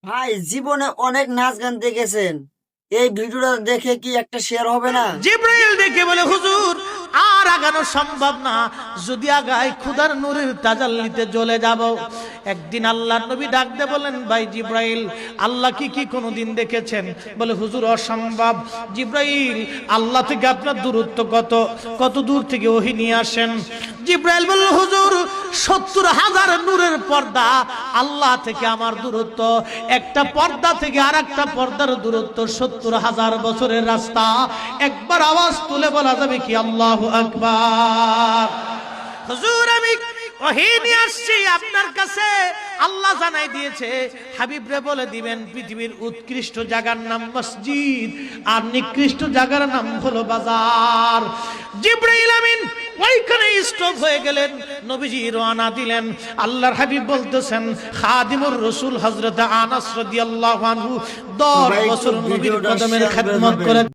ভাই জীবনে অনেক নাচ গান দেখেছেন, এই ভিডিওটা দেখে কি একটা শেয়ার হবে না? জিব্রাইল দেখে বলে, হুজুর আর আগানো সম্ভব না, যদি আগাই খোদার নূরের তাজাল্লিতে জ্বলে যাব। একদিন আল্লাহর নবী ডাক দিয়ে বলেন, ভাই জিব্রাইল, আল্লাহ কি কোনোদিন দেখেছেন? বলে, হুজুর অসম্ভব। জিব্রাইল, আল্লাহ থেকে আপনার দূরত্ব কত দূর থেকে ওহী নিয়ে আসেন? জিব্রাইল বলল, হুজুর 70,000 নূরের পর্দা আল্লাহ থেকে আমার দূরত্ব, একটা পর্দা থেকে আরেকটা পর্দার দূরত্ব 70,000 বছরের রাস্তা। একবার আওয়াজ তুলে বলা যাবে কি আল্লাহু আকবার? হুজুর আমি ওহী নিয়ে আসছি আপনার কাছে, আল্লাহ জানাই দিয়েছে হাবিবরে বলে দিবেন পৃথিবীর উৎকৃষ্ট জায়গার নাম মসজিদ আর নিকৃষ্ট জায়গার নাম হলো বাজার। জিবরাইল আমিন ওইখানে স্টপ হয়ে গেলেন, নবীজি রওনা দিলেন। আল্লাহর হাবিব বলতেছেন, খাদিমুর রাসূল হযরত আনাস রাদিয়াল্লাহু আনহু 10 বছর নবীর কদমের খেদমত করে